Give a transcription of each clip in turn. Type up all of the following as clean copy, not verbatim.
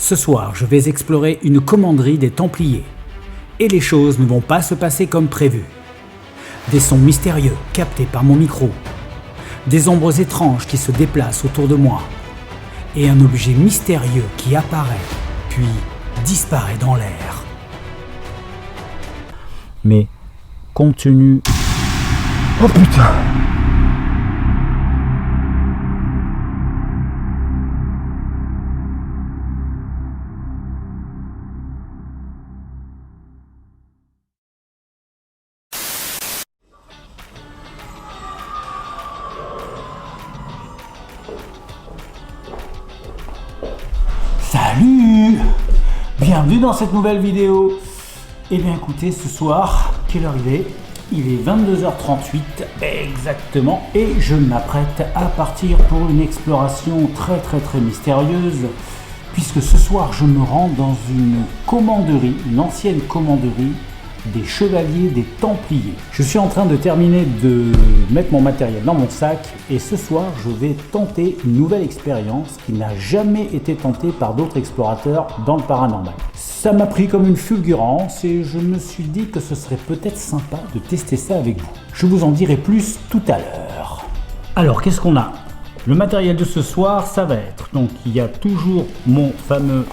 Ce soir, je vais explorer une commanderie des Templiers. Et les choses ne vont pas se passer comme prévu. Des sons mystérieux captés par mon micro. Des ombres étranges qui se déplacent autour de moi. Et un objet mystérieux qui apparaît, puis disparaît dans l'air. Mais, compte tenu... Oh putain! Salut! Bienvenue dans cette nouvelle vidéo. Eh bien écoutez, ce soir, quelle heure il est? Il est 22h38 exactement et je m'apprête à partir pour une exploration très mystérieuse puisque ce soir je me rends dans une commanderie, une ancienne commanderie des chevaliers des Templiers. Je suis en train de terminer de mettre mon matériel dans mon sac et ce soir je vais tenter une nouvelle expérience qui n'a jamais été tentée par d'autres explorateurs dans le paranormal. Ça m'a pris comme une fulgurance et je me suis dit que ce serait peut-être sympa de tester ça avec vous. Je vous en dirai plus tout à l'heure. Alors qu'est-ce qu'on a? Le matériel de ce soir, ça va être, donc il y a toujours mon fameux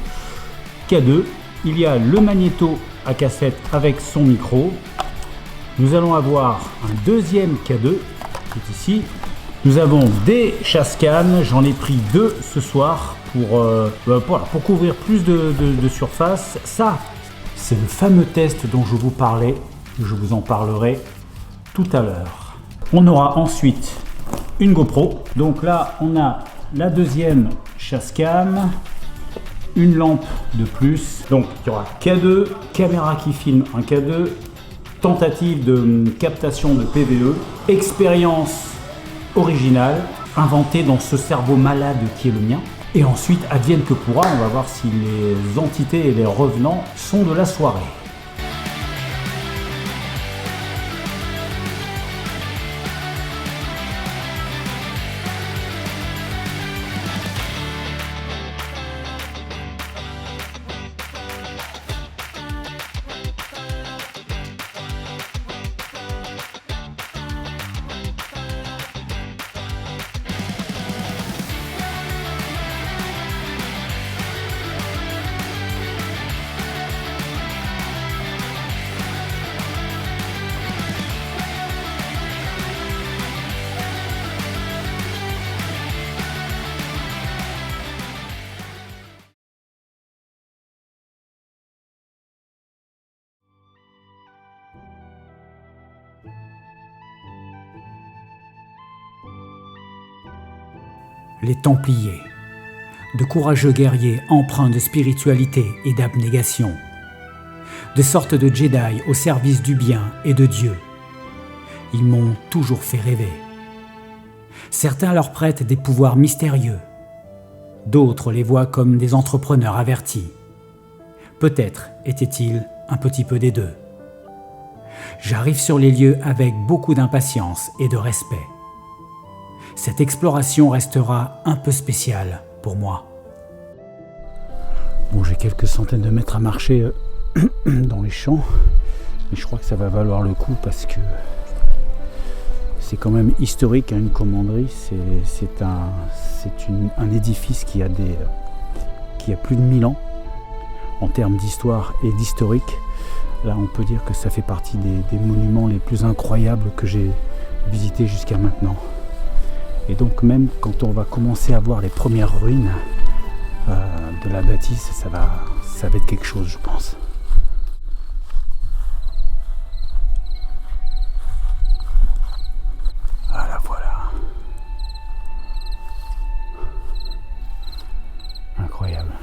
K2, il y a le magnéto à cassette avec son micro. Nous allons avoir un deuxième K2 qui est ici. Nous avons des chasse-cannes, j'en ai pris 2 ce soir pour couvrir plus de surface. Ça, c'est le fameux test dont je vous parlais, je vous en parlerai tout à l'heure. On aura ensuite une GoPro, donc là on a la deuxième chasse-cam, une lampe de plus, donc il y aura K2, caméra qui filme un K2, tentative de captation de PVE, expérience originale, inventée dans ce cerveau malade qui est le mien, et ensuite advienne que pourra, on va voir si les entités et les revenants sont de la soirée. Les Templiers, de courageux guerriers empreints de spiritualité et d'abnégation, de sortes de Jedi au service du bien et de Dieu. Ils m'ont toujours fait rêver. Certains leur prêtent des pouvoirs mystérieux, d'autres les voient comme des entrepreneurs avertis. Peut-être étaient-ils un petit peu des deux. J'arrive sur les lieux avec beaucoup d'impatience et de respect. Cette exploration restera un peu spéciale pour moi. Bon, j'ai quelques centaines de mètres à marcher dans les champs, mais je crois que ça va valoir le coup parce que c'est quand même historique, hein, une commanderie. C'est un édifice qui a plus de 1000 ans en termes d'histoire et d'historique. Là, on peut dire que ça fait partie des monuments les plus incroyables que j'ai visités jusqu'à maintenant. Et donc même quand on va commencer à voir les premières ruines de la bâtisse, ça va être quelque chose, je pense. Voilà. Incroyable.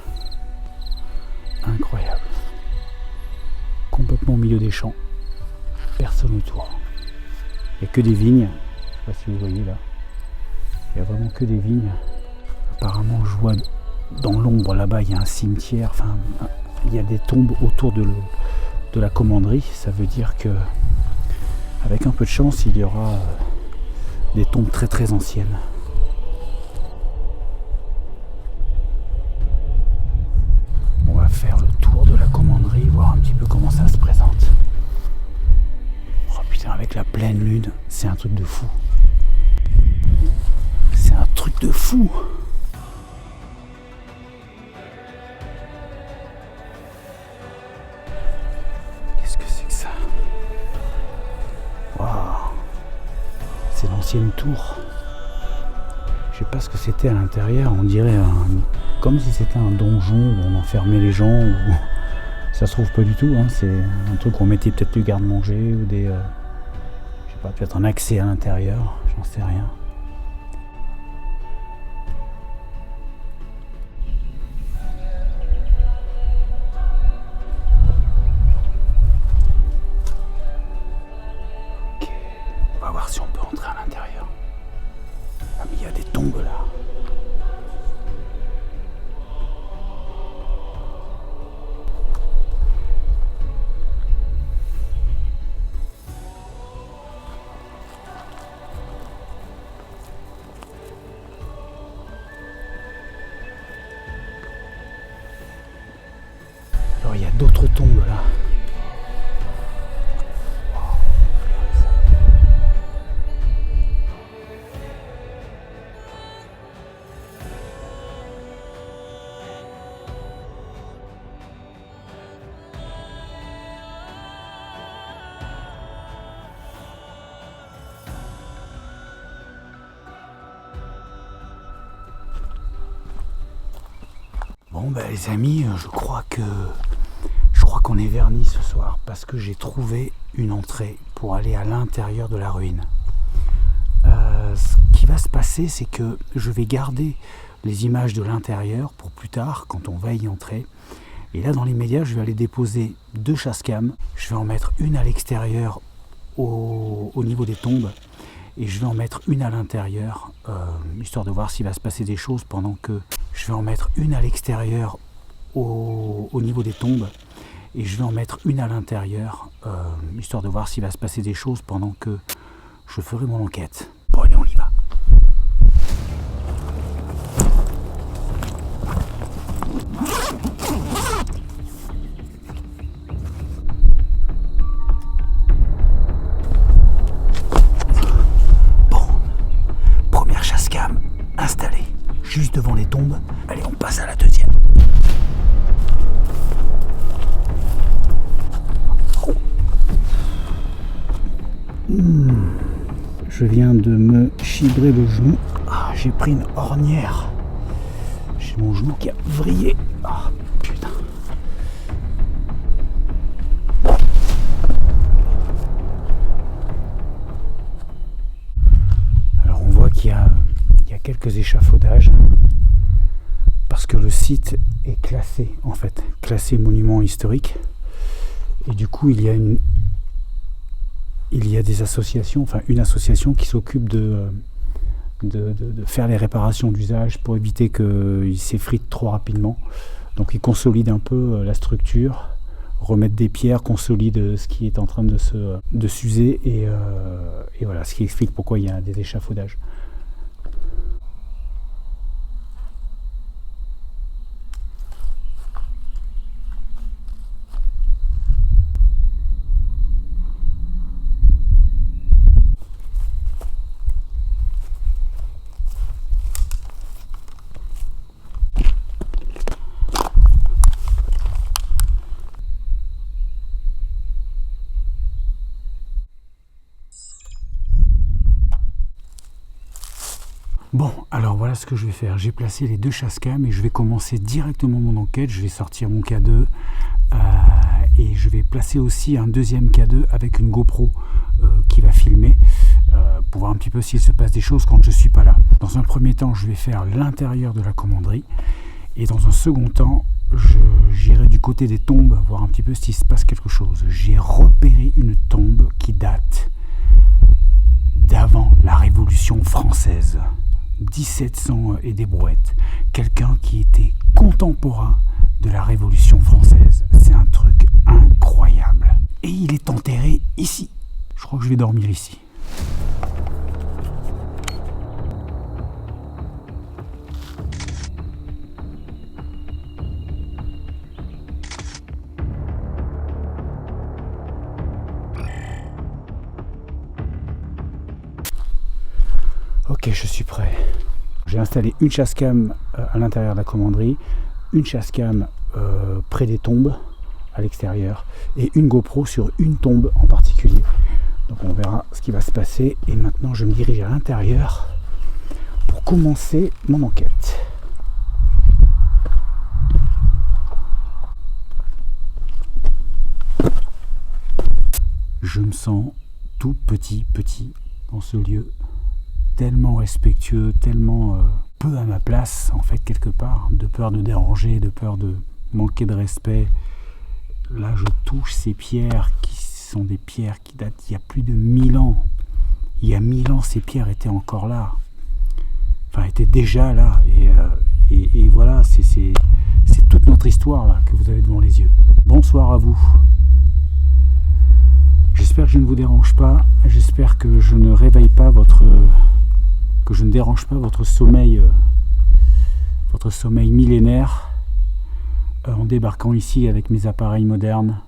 Complètement au milieu des champs. Personne autour. Il n'y a que des vignes. Je ne sais pas si vous voyez là. Il n'y a vraiment que des vignes. Apparemment, je vois dans l'ombre là-bas, il y a un cimetière. Enfin, il y a des tombes autour de la commanderie. Ça veut dire que, avec un peu de chance, il y aura des tombes très anciennes. truc de fou. C'est un truc de fou. Qu'est-ce que c'est que ça? Waouh. C'est l'ancienne tour. Je sais pas ce que c'était à l'intérieur. On dirait comme si c'était un donjon où on enfermait les gens. Ou... Ça se trouve pas du tout. Hein. C'est un truc où on mettait peut-être du garde-manger ou des... je sais pas, peut-être un accès à l'intérieur. J'en sais rien. Ok. On va voir si on peut entrer à l'intérieur. Ah mais il y a des tombes là. Alors il y a d'autres tombes là. Bon bah les amis, je crois qu'on est vernis ce soir parce que j'ai trouvé une entrée pour aller à l'intérieur de la ruine. Ce qui va se passer, c'est que je vais garder les images de l'intérieur pour plus tard quand on va y entrer. Et là dans les médias, je vais aller déposer 2 chasse-cam. Je vais en mettre une à l'extérieur au niveau des tombes et je vais en mettre une à l'intérieur histoire de voir s'il va se passer des choses pendant que je vais en mettre une à l'extérieur au niveau des tombes et je vais en mettre une à l'intérieur histoire de voir s'il va se passer des choses pendant que je ferai mon enquête. Bon allez, on y va. Installé juste devant les tombes. Allez, on passe à la deuxième. Je viens de me chibrer le genou. Ah, j'ai pris une ornière. J'ai mon genou qui a vrillé. Ah, putain. Alors on voit qu'il y a quelques échafaudages parce que le site est classé monument historique et du coup il y a des associations, enfin une association qui s'occupe de faire les réparations d'usage pour éviter qu'il s'effrite trop rapidement. Donc ils consolident un peu la structure, remettent des pierres, consolident ce qui est en train de s'user et voilà, ce qui explique pourquoi il y a des échafaudages. Bon, alors voilà ce que je vais faire. J'ai placé les 2 chasse-cam et je vais commencer directement mon enquête. Je vais sortir mon K2 et je vais placer aussi un deuxième K2 avec une GoPro qui va filmer pour voir un petit peu s'il se passe des choses quand je ne suis pas là. Dans un premier temps, je vais faire l'intérieur de la commanderie et dans un second temps, j'irai du côté des tombes voir un petit peu s'il se passe quelque chose. J'ai repéré une tombe qui date d'avant la Révolution française. 1700 et des brouettes. Quelqu'un qui était contemporain de la Révolution française. C'est un truc incroyable. Et il est enterré ici. Je crois que je vais dormir ici. je suis prêt. J'ai installé une chasse cam à l'intérieur de la commanderie, une chasse cam près des tombes à l'extérieur et une GoPro sur une tombe en particulier. Donc on verra ce qui va se passer et maintenant je me dirige à l'intérieur pour commencer mon enquête. Je me sens tout petit dans ce lieu, tellement respectueux, tellement peu à ma place en fait quelque part, de peur de déranger, de peur de manquer de respect. Là je touche ces pierres qui sont des pierres qui datent d'il y a plus de 1000 ans. Il y a 1000 ans ces pierres étaient encore là, enfin étaient déjà là et voilà, c'est toute notre histoire là que vous avez devant les yeux. Bonsoir à vous. J'espère que je ne vous dérange pas, j'espère que je ne réveille pas que je ne dérange pas votre sommeil millénaire en débarquant ici avec mes appareils modernes.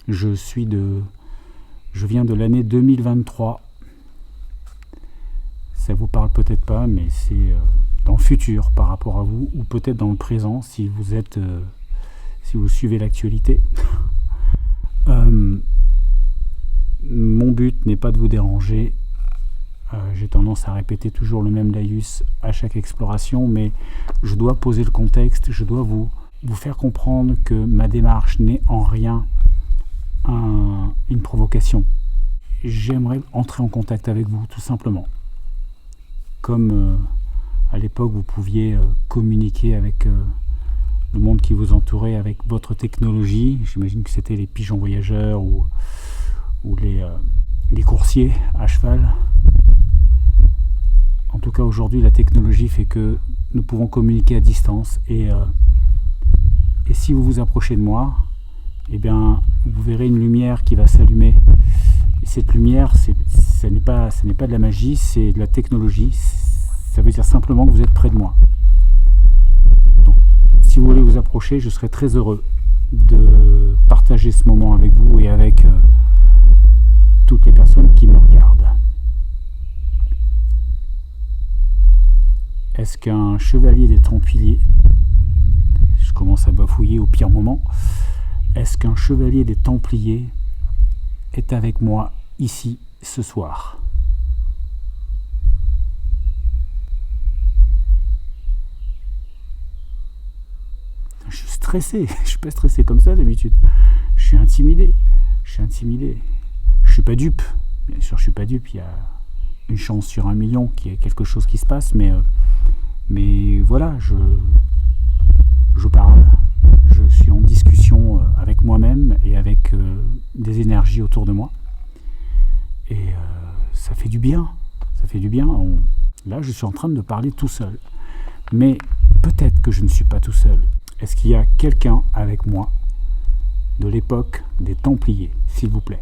Je viens de l'année 2023. Ça vous parle peut-être pas, mais c'est dans le futur par rapport à vous, ou peut-être dans le présent si vous suivez l'actualité. Mon but n'est pas de vous déranger. J'ai tendance à répéter toujours le même laïus à chaque exploration, mais je dois poser le contexte, je dois vous faire comprendre que ma démarche n'est en rien une provocation. J'aimerais entrer en contact avec vous, tout simplement. Comme à l'époque, vous pouviez communiquer avec le monde qui vous entourait avec votre technologie. J'imagine que c'était les pigeons voyageurs ou les coursiers à cheval. En tout cas, aujourd'hui, la technologie fait que nous pouvons communiquer à distance. Et si vous vous approchez de moi, eh bien, vous verrez une lumière qui va s'allumer. Et cette lumière, ce n'est pas de la magie, c'est de la technologie. Ça veut dire simplement que vous êtes près de moi. Donc, si vous voulez vous approcher, je serai très heureux de partager ce moment avec vous et avec toutes les personnes qui me regardent. Est-ce qu'un chevalier des Templiers, je commence à bafouiller au pire moment, est-ce qu'un chevalier des Templiers est avec moi ici ce soir? Je suis stressé, je suis pas stressé comme ça d'habitude. Je suis intimidé. Je suis pas dupe. Bien sûr, je suis pas dupe. Il y a une chance sur 1 million qu'il y ait quelque chose qui se passe, mais voilà, je parle. Je suis en discussion avec moi-même et avec des énergies autour de moi. Et ça fait du bien. Ça fait du bien. Là, je suis en train de parler tout seul. Mais peut-être que je ne suis pas tout seul. Est-ce qu'il y a quelqu'un avec moi de l'époque des Templiers, s'il vous plaît?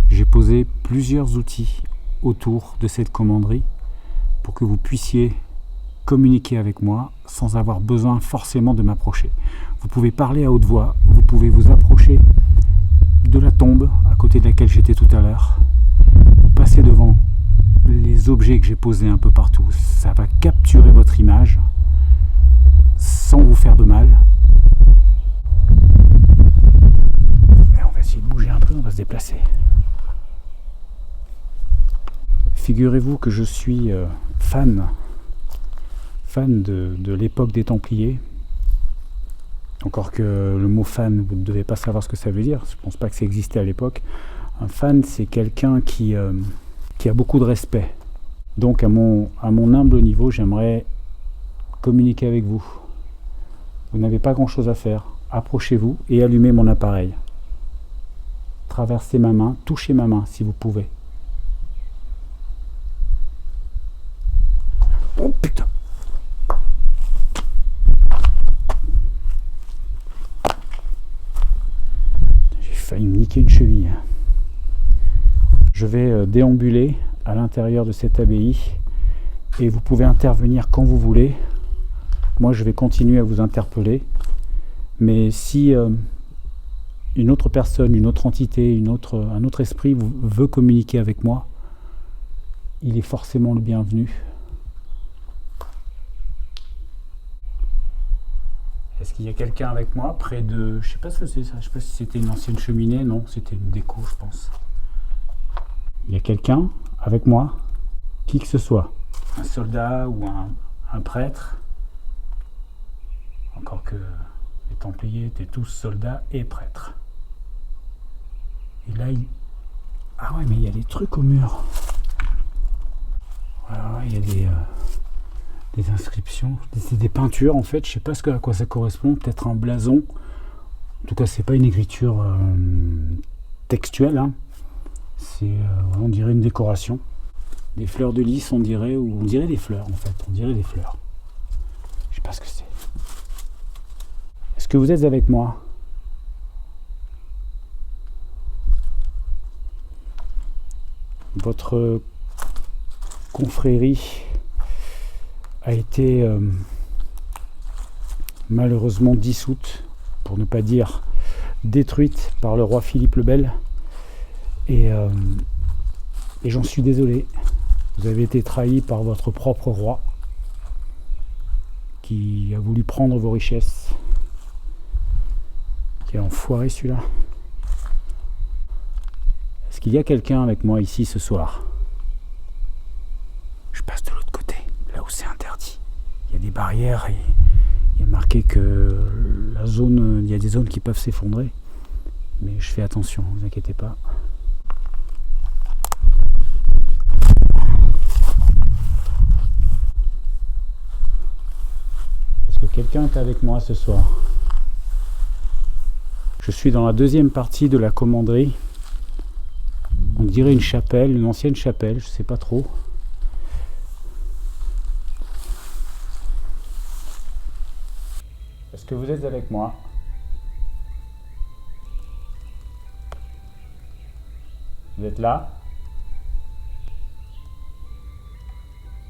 J'ai posé plusieurs outils autour de cette commanderie pour que vous puissiez communiquer avec moi sans avoir besoin forcément de m'approcher. Vous pouvez parler à haute voix, vous pouvez vous approcher de la tombe à côté de laquelle j'étais tout à l'heure, passer devant les objets que j'ai posés un peu partout. Ça va capturer votre image sans vous faire de mal. Et on va essayer de bouger un peu, on va se déplacer. Figurez-vous que je suis fan de l'époque des Templiers. Encore que le mot fan, vous ne devez pas savoir ce que ça veut dire. Je ne pense pas que ça existait à l'époque. Un fan, c'est quelqu'un qui a beaucoup de respect. Donc à mon humble niveau, j'aimerais communiquer avec vous. Vous n'avez pas grand-chose à faire. Approchez-vous et allumez mon appareil. Traversez ma main, touchez ma main si vous pouvez. Oh putain! J'ai failli me niquer une cheville. Je vais déambuler à l'intérieur de cette abbaye et vous pouvez intervenir quand vous voulez. Moi, je vais continuer à vous interpeller, Mais si une autre personne, une autre entité, un autre esprit veut communiquer avec moi, il est forcément le bienvenu. Est-ce qu'il y a quelqu'un avec moi près de... Je sais pas ce que c'est ça, je sais pas si c'était une ancienne cheminée, non, c'était une déco, je pense. Il y a quelqu'un avec moi, qui que ce soit, un soldat ou un prêtre, encore que les Templiers étaient tous soldats et prêtres. Et là, ah ouais, mais il y a des trucs au mur. Voilà, il y a des inscriptions, c'est des peintures en fait, je sais pas à quoi ça correspond, peut-être un blason. En tout cas, c'est pas une écriture textuelle, hein. C'est, on dirait une décoration. Des fleurs de lys, on dirait des fleurs en fait, on dirait des fleurs. Je sais pas ce que c'est. Est-ce que vous êtes avec moi? Votre confrérie a été malheureusement dissoute, pour ne pas dire détruite par le roi Philippe le Bel. Et j'en suis désolé. Vous avez été trahi par votre propre roi qui a voulu prendre vos richesses. Quel enfoiré celui-là. Est-ce qu'il y a quelqu'un avec moi ici ce soir? Je passe de l'autre côté, là où c'est interdit. Il y a des barrières et il y a marqué que il y a des zones qui peuvent s'effondrer. Mais je fais attention, ne vous inquiétez pas. Est-ce que quelqu'un est avec moi ce soir? Je suis dans la deuxième partie de la commanderie. On dirait une chapelle, une ancienne chapelle, je ne sais pas trop. Est-ce que vous êtes avec moi? Vous êtes là?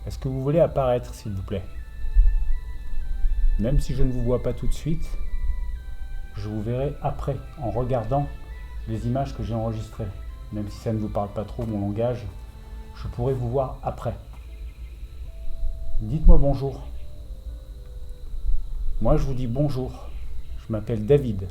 Est-ce que vous voulez apparaître, s'il vous plaît? Même si je ne vous vois pas tout de suite, je vous verrai après, en regardant les images que j'ai enregistrées. Même si ça ne vous parle pas trop, mon langage, je pourrai vous voir après. Dites-moi bonjour. Moi, je vous dis bonjour. Je m'appelle David.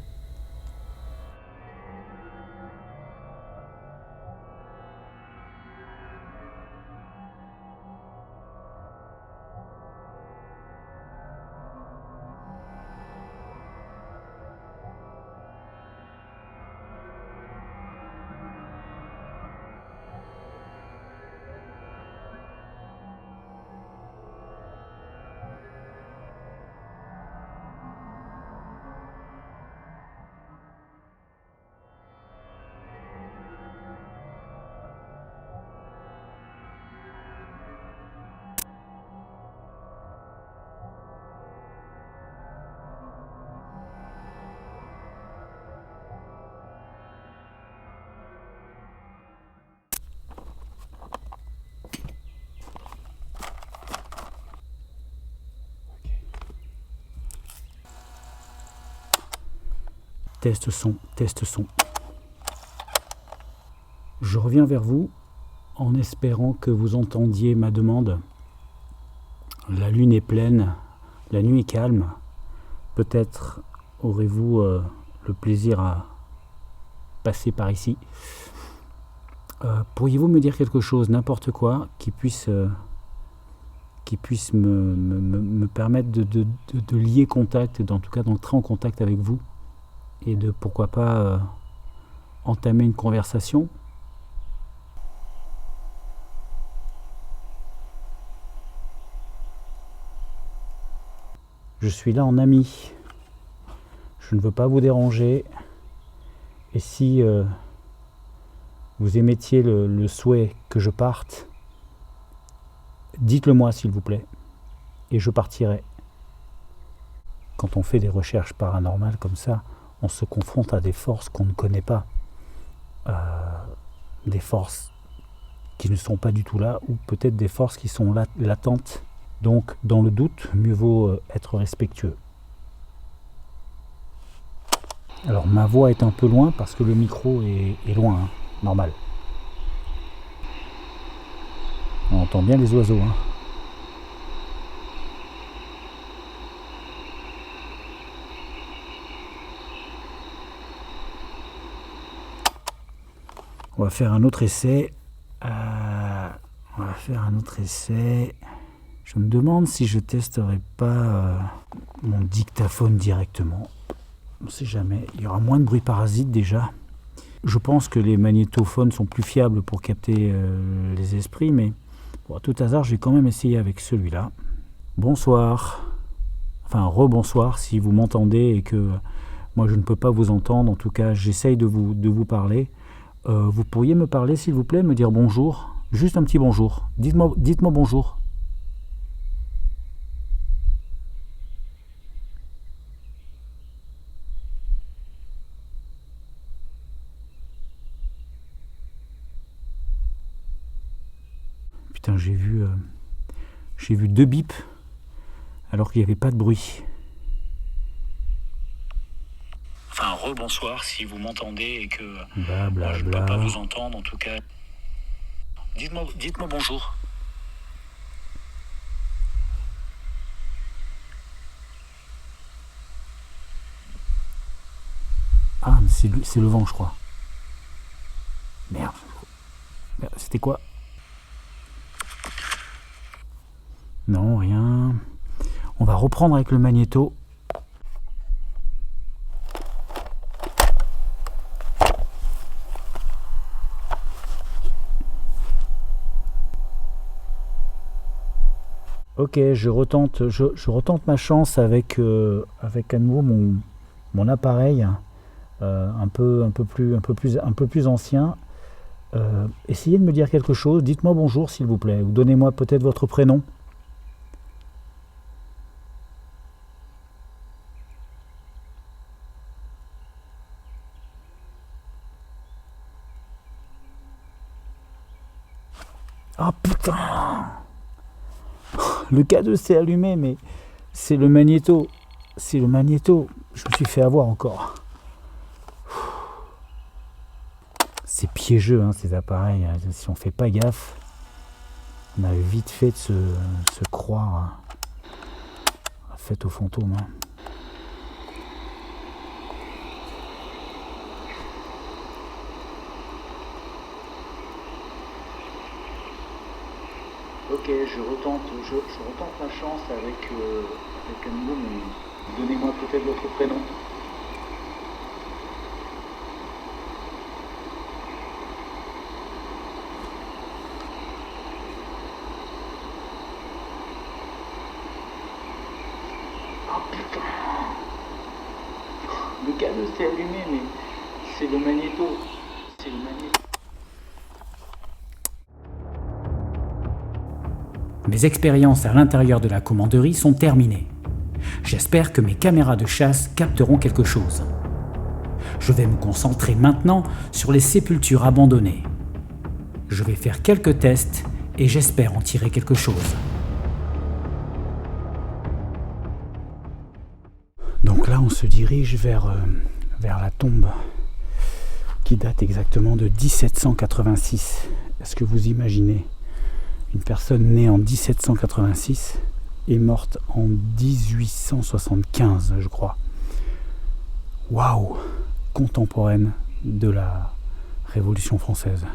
Test son, test son. Je reviens vers vous en espérant que vous entendiez ma demande. La lune est pleine, la nuit est calme. Peut-être aurez-vous le plaisir à passer par ici. Pourriez-vous me dire quelque chose, n'importe quoi, qui puisse me permettre de lier contact, en tout cas d'entrer en contact avec vous, et de pourquoi pas entamer une conversation? Je suis là en ami. Je ne veux pas vous déranger. Et si vous émettiez le souhait que je parte, dites-le moi s'il vous plaît. Et je partirai. Quand on fait des recherches paranormales comme ça, on se confronte à des forces qu'on ne connaît pas. Des forces qui ne sont pas du tout là, ou peut-être des forces qui sont latentes. Donc, dans le doute, mieux vaut être respectueux. Alors ma voix est un peu loin parce que le micro est loin, hein, normal. On entend bien les oiseaux. Hein. On va faire un autre essai. Je me demande si je testerai pas mon dictaphone directement. On ne sait jamais. Il y aura moins de bruit parasite déjà. Je pense que les magnétophones sont plus fiables pour capter les esprits, mais bon, à tout hasard, je vais quand même essayer avec celui-là. Bonsoir. Enfin, rebonsoir si vous m'entendez et que moi je ne peux pas vous entendre. En tout cas, j'essaye de vous parler. Vous pourriez me parler, s'il vous plaît, me dire bonjour. Juste un petit bonjour. Dites-moi bonjour. Putain, j'ai vu 2 bips alors qu'il n'y avait pas de bruit. Enfin, rebonsoir si vous m'entendez et que moi, je ne peux pas vous entendre, en tout cas. Dites-moi bonjour. Ah, mais c'est le vent, je crois. Merde. C'était quoi? Non, rien. On va reprendre avec le magnéto. Ok, je retente ma chance avec à nouveau mon appareil un peu plus ancien. Essayez de me dire quelque chose. Dites-moi bonjour s'il vous plaît. Ou donnez-moi peut-être votre prénom. Ah putain! Le K2 s'est allumé, mais c'est le magnéto. Je me suis fait avoir encore. C'est piégeux, hein, ces appareils. Si on fait pas gaffe, on a vite fait de se croire à fête aux fantômes. Hein. Ok, je retente ma chance avec un nouveau, mais donnez-moi peut-être votre prénom. Oh putain! Le K2 s'est allumé, mais c'est le magnéto. Mes expériences à l'intérieur de la commanderie sont terminées. J'espère que mes caméras de chasse capteront quelque chose. Je vais me concentrer maintenant sur les sépultures abandonnées. Je vais faire quelques tests et j'espère en tirer quelque chose. Donc là, on se dirige vers la tombe qui date exactement de 1786. Est-ce que vous imaginez ? Une personne née en 1786 est morte en 1875, je crois. Waouh! Contemporaine de la Révolution française.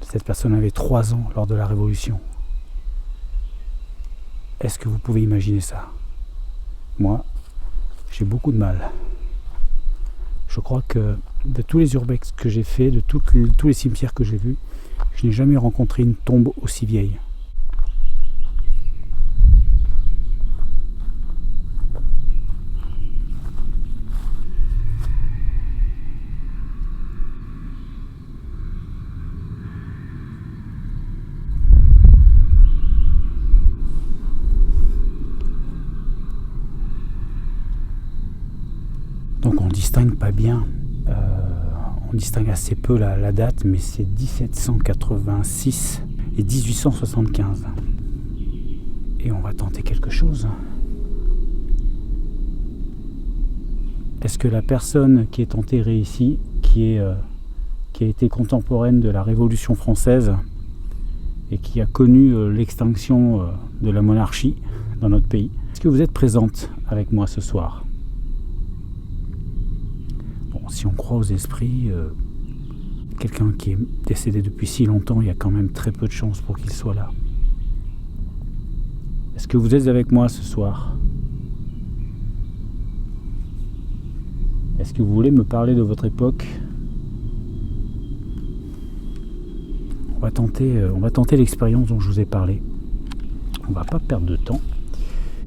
Cette personne avait 3 ans lors de la Révolution. Est-ce que vous pouvez imaginer ça? Moi, j'ai beaucoup de mal. Je crois que de tous les urbex que j'ai fait, de tous les cimetières que j'ai vus, je n'ai jamais rencontré une tombe aussi vieille. Donc on ne distingue pas bien. On distingue assez peu la date, mais c'est 1786 et 1875. Et on va tenter quelque chose. Est-ce que la personne qui est enterrée ici, qui a été contemporaine de la Révolution française et qui a connu l'extinction de la monarchie dans notre pays, est-ce que vous êtes présente avec moi ce soir? Bon, si on croit aux esprits, quelqu'un qui est décédé depuis si longtemps, il y a quand même très peu de chances pour qu'il soit là. Est-ce que vous êtes avec moi ce soir? Est-ce que vous voulez me parler de votre époque? On va tenter l'expérience dont je vous ai parlé. On va pas perdre de temps.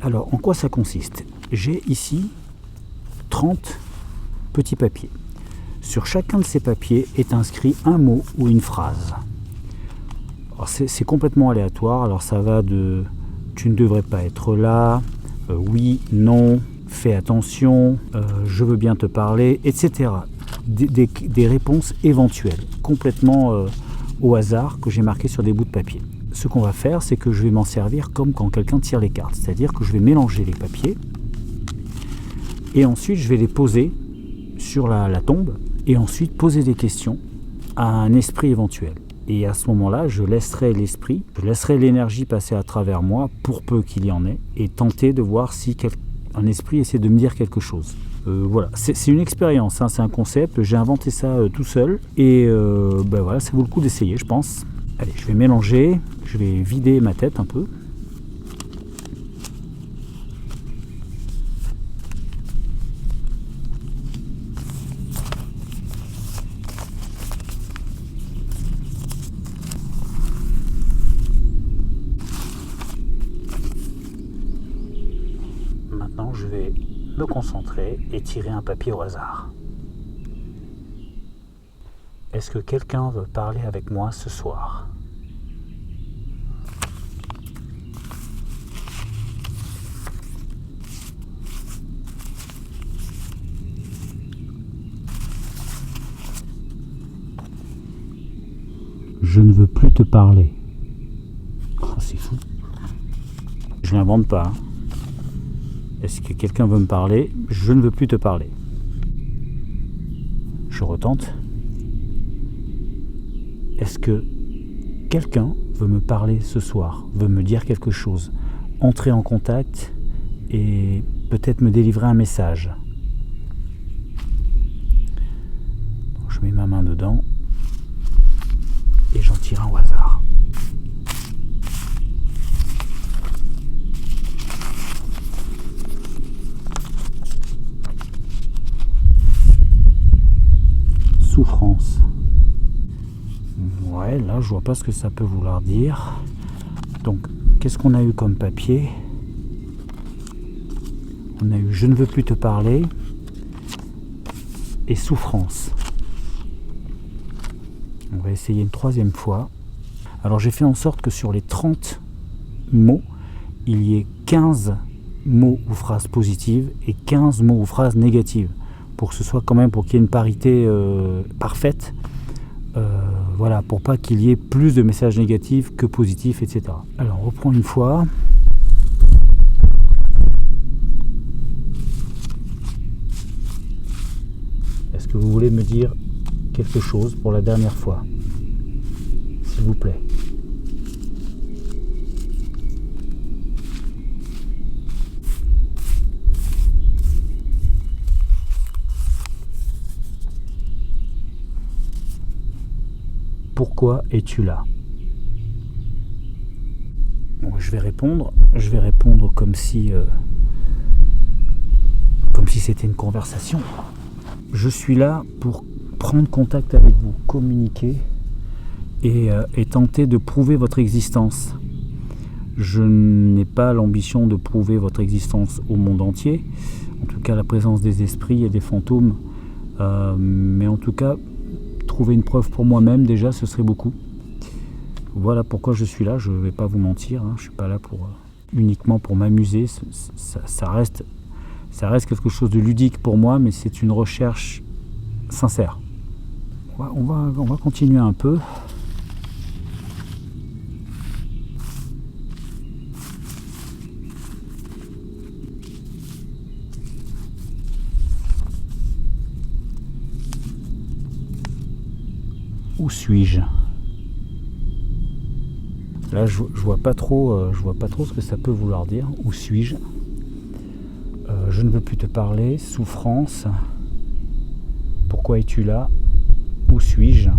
Alors, en quoi ça consiste? J'ai ici 30 petits papiers. Sur chacun de ces papiers est inscrit un mot ou une phrase. Alors, c'est complètement aléatoire. Alors, ça va de « tu ne devrais pas être là »,« oui »,« non », fais attention, je veux bien te parler, etc. Des réponses éventuelles, complètement au hasard, que j'ai marquées sur des bouts de papier. Ce qu'on va faire, c'est que je vais m'en servir comme quand quelqu'un tire les cartes, c'est-à-dire que je vais mélanger les papiers et ensuite je vais les poser sur la tombe et ensuite poser des questions à un esprit éventuel. Et à ce moment-là, je laisserai l'esprit, je laisserai l'énergie passer à travers moi, pour peu qu'il y en ait, et tenter de voir si un esprit essaie de me dire quelque chose. Voilà, c'est une expérience, hein, c'est un concept, j'ai inventé ça tout seul, et voilà, ça vaut le coup d'essayer, je pense. Allez, je vais mélanger, je vais vider ma tête un peu. Maintenant, je vais me concentrer et tirer un papier au hasard. Est-ce que quelqu'un veut parler avec moi ce soir? Je ne veux plus te parler. Oh, c'est fou. Je l'invente pas. Hein. Est-ce que quelqu'un veut me parler? Je ne veux plus te parler. Je retente. Est-ce que quelqu'un veut me parler ce soir, veut me dire quelque chose, entrer en contact et peut-être me délivrer un message? Donc, je mets ma main dedans et j'en tire un au hasard. Souffrance. Ouais, là je vois pas ce que ça peut vouloir dire. Donc, qu'est-ce qu'on a eu comme papier? On a eu je ne veux plus te parler et souffrance. On va essayer une troisième fois. Alors j'ai fait en sorte que sur les 30 mots, il y ait 15 mots ou phrases positives et 15 mots ou phrases négatives. Pour que ce soit quand même, pour qu'il y ait une parité parfaite. Voilà, pour pas qu'il y ait plus de messages négatifs que positifs, etc. Alors on reprend une fois. Est-ce que vous voulez me dire quelque chose pour la dernière fois, s'il vous plaît? Pourquoi es-tu là? Bon, je vais répondre comme si c'était une conversation. Je suis là pour prendre contact avec vous, communiquer et tenter de prouver votre existence. Je n'ai pas l'ambition de prouver votre existence au monde entier, en tout cas la présence des esprits et des fantômes, mais en tout cas trouver une preuve pour moi-même, déjà, ce serait beaucoup. Voilà pourquoi je suis là, je ne vais pas vous mentir, hein, je ne suis pas là uniquement pour m'amuser, ça reste quelque chose de ludique pour moi, mais c'est une recherche sincère. On va continuer un peu. Où suis-je? Là, je vois pas trop ce que ça peut vouloir dire. Où suis-je? Je ne veux plus te parler. Souffrance. Pourquoi es-tu là? Où suis-je?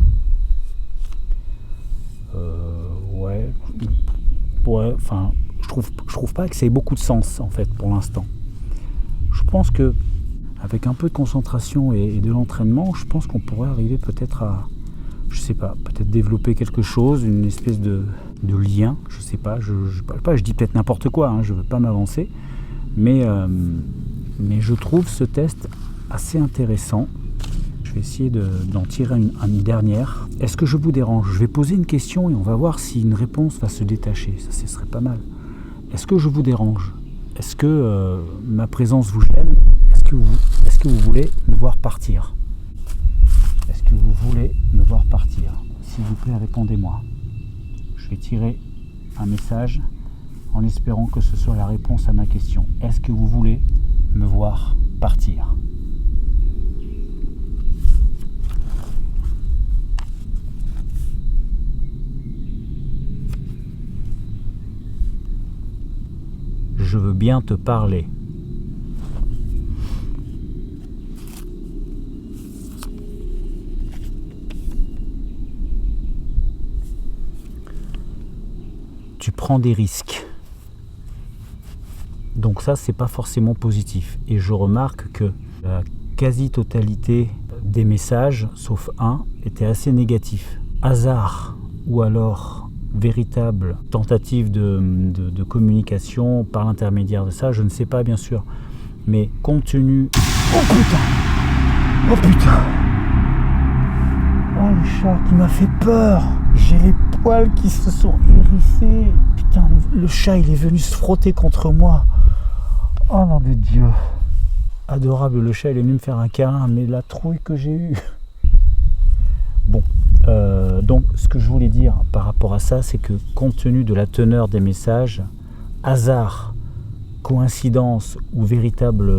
Enfin, je trouve pas que ça ait beaucoup de sens en fait pour l'instant. Je pense que avec un peu de concentration et de l'entraînement, je pense qu'on pourrait arriver peut-être à, je sais pas, peut-être développer quelque chose, une espèce de lien, je sais pas, je dis peut-être n'importe quoi, hein, je veux pas m'avancer, mais je trouve ce test assez intéressant. Je vais essayer d'en tirer une dernière. Est-ce que je vous dérange? Je vais poser une question et on va voir si une réponse va se détacher. Ça, ce serait pas mal. Est-ce que je vous dérange? Est-ce que ma présence vous gêne? Est-ce que vous voulez me voir partir? Est-ce que vous voulez me voir partir? S'il vous plaît, répondez-moi. Je vais tirer un message en espérant que ce soit la réponse à ma question. Est-ce que vous voulez me voir partir? Je veux bien te parler. Tu prends des risques. Donc ça, c'est pas forcément positif. Et je remarque que la quasi-totalité des messages, sauf un, était assez négatif. Hasard ou alors véritable tentative de communication par l'intermédiaire de ça, je ne sais pas bien sûr, mais compte tenu... Oh putain! Oh putain! Oh le chat qui m'a fait peur! J'ai les poils qui se sont hérissés! Putain, le chat il est venu se frotter contre moi! Oh nom de Dieu! Adorable, le chat il est venu me faire un câlin, mais la trouille que j'ai eue! Bon. Donc ce que je voulais dire par rapport à ça, c'est que compte tenu de la teneur des messages, hasard, coïncidence ou véritable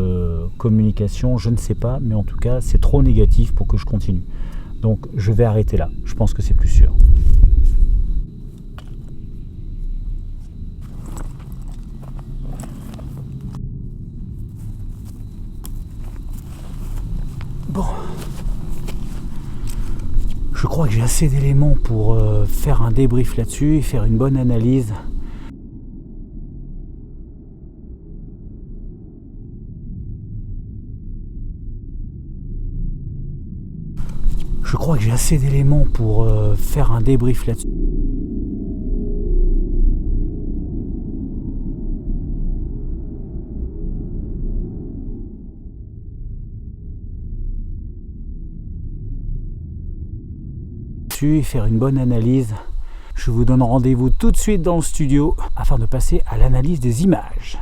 communication, je ne sais pas, mais en tout cas c'est trop négatif pour que je continue. Donc je vais arrêter là, je pense que c'est plus sûr. Bon. Je crois que j'ai assez d'éléments pour faire un débrief là-dessus et faire une bonne analyse. Je crois que j'ai assez d'éléments pour faire un débrief là-dessus. Et faire une bonne analyse. Je vous donne rendez-vous tout de suite dans le studio afin de passer à l'analyse des images.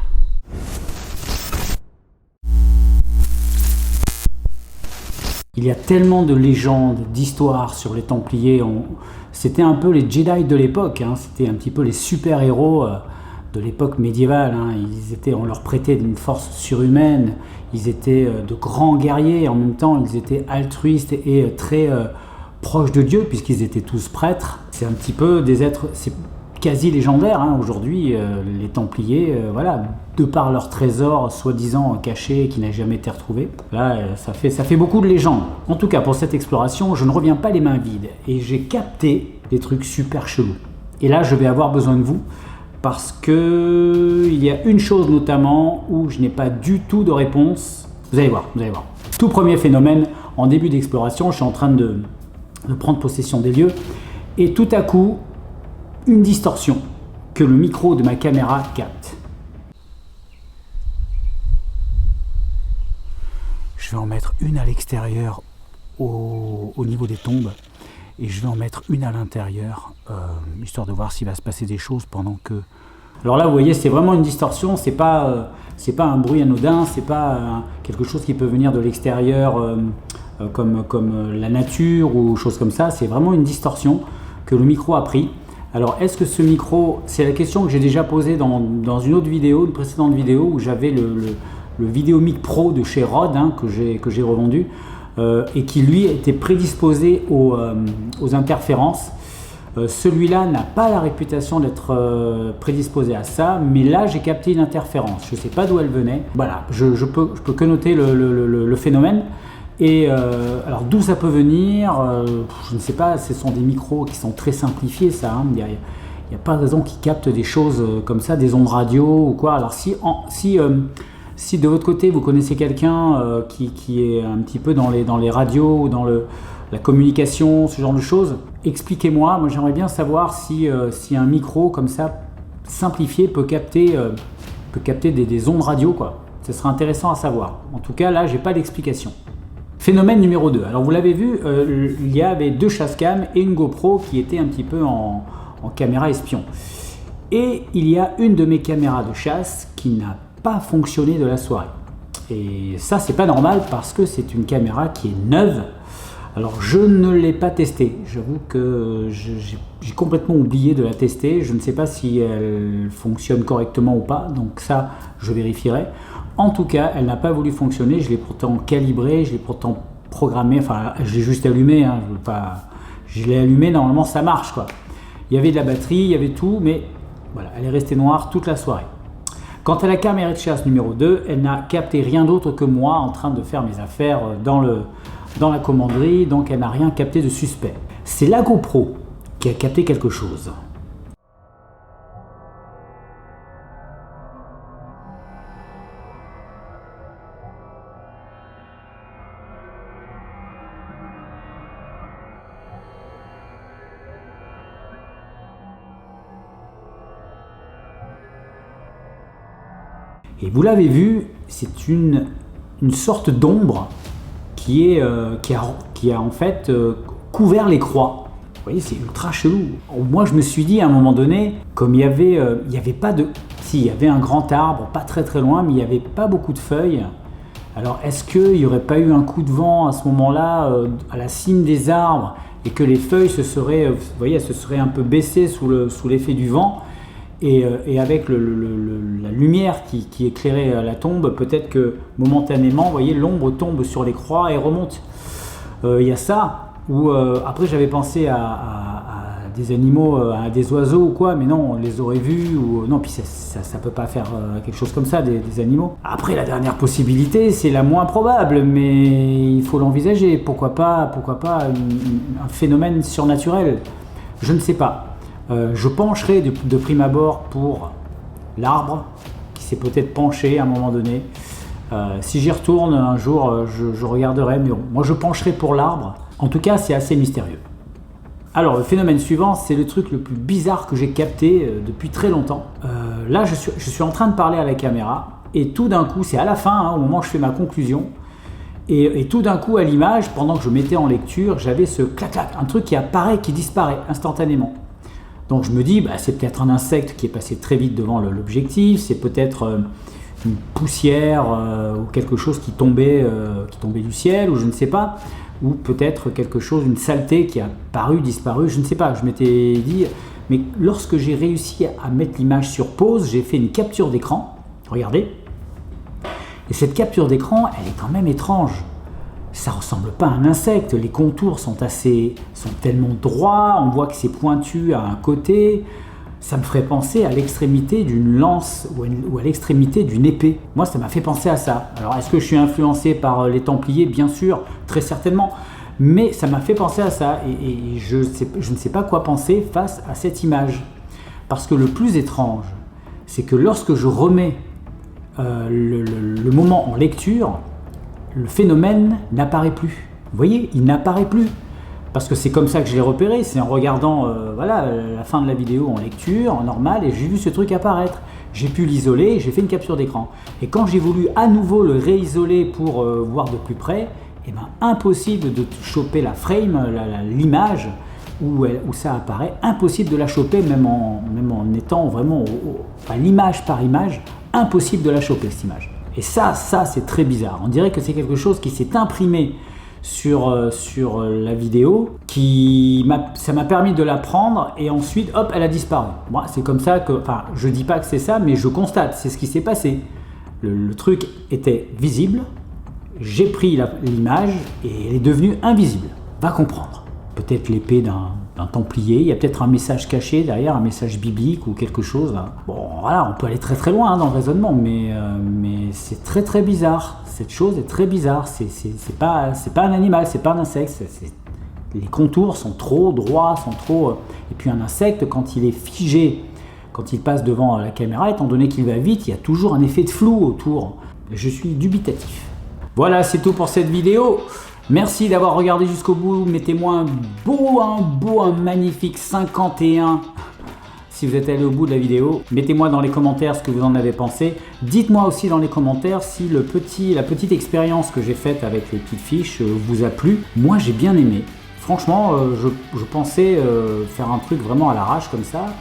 Il y a tellement de légendes, d'histoires sur les Templiers. C'était un peu les Jedi de l'époque, hein. C'était un petit peu les super-héros de l'époque médiévale, hein. On leur prêtait une force surhumaine. Ils étaient de grands guerriers. En même temps, ils étaient altruistes et très proches de Dieu, puisqu'ils étaient tous prêtres. C'est un petit peu des êtres, c'est quasi légendaire, hein. Aujourd'hui, les Templiers, voilà, de par leur trésor soi-disant caché qui n'a jamais été retrouvé, là, ça fait beaucoup de légendes. En tout cas, pour cette exploration, je ne reviens pas les mains vides, et j'ai capté des trucs super chelous. Et là, je vais avoir besoin de vous, parce que il y a une chose notamment où je n'ai pas du tout de réponse. Vous allez voir, vous allez voir. Tout premier phénomène, en début d'exploration, je suis en train de prendre possession des lieux, et tout à coup, une distorsion que le micro de ma caméra capte. Je vais en mettre une à l'extérieur au niveau des tombes, et je vais en mettre une à l'intérieur, histoire de voir s'il va se passer des choses pendant que... Alors là, vous voyez, c'est vraiment une distorsion, c'est pas un bruit anodin, c'est pas quelque chose qui peut venir de l'extérieur, comme la nature ou choses comme ça. C'est vraiment une distorsion que le micro a pris. Alors est-ce que ce micro, c'est la question que j'ai déjà posée dans une autre vidéo, une précédente vidéo où j'avais le Vidéomic Pro de chez Rode, hein, que j'ai revendu. et qui lui était prédisposé aux interférences. Celui-là n'a pas la réputation d'être prédisposé à ça, mais là j'ai capté une interférence. Je ne sais pas d'où elle venait. Voilà, je peux que noter le phénomène. Et alors d'où ça peut venir, je ne sais pas, ce sont des micros qui sont très simplifiés, ça. Hein. Il n'y a pas de raison qu'ils captent des choses comme ça, des ondes radio ou quoi. Alors si de votre côté vous connaissez quelqu'un qui est un petit peu dans les radios ou dans la communication, ce genre de choses, expliquez-moi. Moi j'aimerais bien savoir si un micro comme ça simplifié peut capter des ondes radio, quoi. Ce serait intéressant à savoir. En tout cas là j'ai pas d'explication. Phénomène numéro 2. Alors vous l'avez vu, il y avait 2 chasse-cam et une GoPro qui était un petit peu en caméra espion. Et il y a une de mes caméras de chasse qui n'a pas fonctionné de la soirée. Et ça c'est pas normal parce que c'est une caméra qui est neuve. Alors je ne l'ai pas testée. J'avoue que j'ai complètement oublié de la tester. Je ne sais pas si elle fonctionne correctement ou pas. Donc ça je vérifierai. En tout cas, elle n'a pas voulu fonctionner, je l'ai pourtant calibrée, je l'ai pourtant programmée, enfin je l'ai juste allumée, hein, je l'ai allumée, normalement ça marche, quoi. Il y avait de la batterie, il y avait tout, mais voilà, elle est restée noire toute la soirée. Quant à la caméra de chasse numéro 2, elle n'a capté rien d'autre que moi en train de faire mes affaires dans la commanderie, donc elle n'a rien capté de suspect. C'est la GoPro qui a capté quelque chose. Et vous l'avez vu, c'est une sorte d'ombre qui a en fait couvert les croix. Vous voyez, c'est ultra chelou. Moi, je me suis dit à un moment donné, comme il y avait pas de... Si, il y avait un grand arbre, pas très très loin, mais il n'y avait pas beaucoup de feuilles. Alors, est-ce qu'il n'y aurait pas eu un coup de vent à ce moment-là, à la cime des arbres, et que les feuilles se seraient, vous voyez, elles se seraient un peu baissées sous l'effet du vent? Et avec la lumière qui éclairait la tombe, peut-être que momentanément, vous voyez, l'ombre tombe sur les croix et remonte. Il y a ça, ou après j'avais pensé à des animaux, à des oiseaux ou quoi, mais non, on les aurait vus, ou non, puis ça peut pas faire quelque chose comme ça, des animaux. Après, la dernière possibilité, c'est la moins probable, mais il faut l'envisager. Pourquoi pas un phénomène surnaturel? Je ne sais pas. Je pencherai de prime abord pour l'arbre qui s'est peut-être penché à un moment donné. Si j'y retourne un jour, je regarderai, mais bon, moi je pencherai pour l'arbre. En tout cas, c'est assez mystérieux. Alors, le phénomène suivant, c'est le truc le plus bizarre que j'ai capté depuis très longtemps. Là, je suis en train de parler à la caméra, et tout d'un coup, c'est à la fin, hein, au moment où je fais ma conclusion, et tout d'un coup, à l'image, pendant que je mettais en lecture, j'avais ce clac-clac, un truc qui apparaît, qui disparaît instantanément. Donc je me dis, c'est peut-être un insecte qui est passé très vite devant l'objectif, c'est peut-être une poussière ou quelque chose qui tombait du ciel, ou je ne sais pas, ou peut-être quelque chose, une saleté qui a disparu, je ne sais pas. Je m'étais dit, mais lorsque j'ai réussi à mettre l'image sur pause, j'ai fait une capture d'écran, regardez, et cette capture d'écran, elle est quand même étrange. Ça ressemble pas à un insecte, les contours sont tellement droits, on voit que c'est pointu à un côté. Ça me ferait penser à l'extrémité d'une lance ou à l'extrémité d'une épée. Moi, ça m'a fait penser à ça. Alors, est-ce que je suis influencé par les Templiers? Bien sûr, très certainement. Mais ça m'a fait penser à ça et je ne sais pas quoi penser face à cette image. Parce que le plus étrange, c'est que lorsque je remets le moment en lecture, le phénomène n'apparaît plus. Vous voyez, il n'apparaît plus. Parce que c'est comme ça que je l'ai repéré, c'est en regardant la fin de la vidéo en lecture, en normal, et j'ai vu ce truc apparaître. J'ai pu l'isoler, j'ai fait une capture d'écran. Et quand j'ai voulu à nouveau le réisoler pour voir de plus près, impossible de choper la frame, l'image où ça apparaît, impossible de la choper, même en étant vraiment à l'image par image, impossible de la choper cette image. Et ça c'est très bizarre. On dirait que c'est quelque chose qui s'est imprimé sur la vidéo, ça m'a permis de la prendre et ensuite, hop, elle a disparu. Moi, c'est comme ça que, enfin, je dis pas que c'est ça, mais je constate, c'est ce qui s'est passé. Le truc était visible, j'ai pris l'image et elle est devenue invisible. Va comprendre. Peut-être l'épée d'un templier, il y a peut-être un message caché derrière, un message biblique ou quelque chose. Bon, voilà, on peut aller très très loin dans le raisonnement, mais c'est très très bizarre. Cette chose est très bizarre. C'est pas un animal, c'est pas un insecte. Les contours sont trop droits, Et puis un insecte, quand il est figé, quand il passe devant la caméra, étant donné qu'il va vite, il y a toujours un effet de flou autour. Je suis dubitatif. Voilà, c'est tout pour cette vidéo. Merci d'avoir regardé jusqu'au bout. Mettez-moi un magnifique 51 si vous êtes allé au bout de la vidéo. Mettez-moi dans les commentaires ce que vous en avez pensé. Dites-moi aussi dans les commentaires si la petite expérience que j'ai faite avec les petites fiches vous a plu. Moi, j'ai bien aimé. Franchement, je pensais faire un truc vraiment à l'arrache comme ça.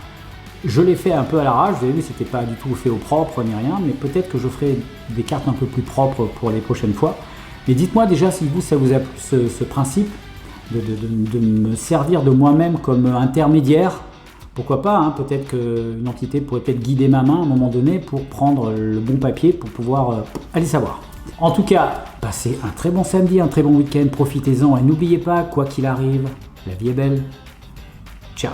Je l'ai fait un peu à l'arrache, vous avez vu, c'était pas du tout fait au propre ni rien, mais peut-être que je ferai des cartes un peu plus propres pour les prochaines fois. Mais dites-moi déjà si ça vous a plu ce principe de me servir de moi-même comme intermédiaire. Pourquoi pas, hein, peut-être qu'une entité pourrait peut-être guider ma main à un moment donné pour prendre le bon papier pour pouvoir aller savoir. En tout cas, passez un très bon samedi, un très bon week-end, profitez-en et n'oubliez pas, quoi qu'il arrive, la vie est belle. Ciao.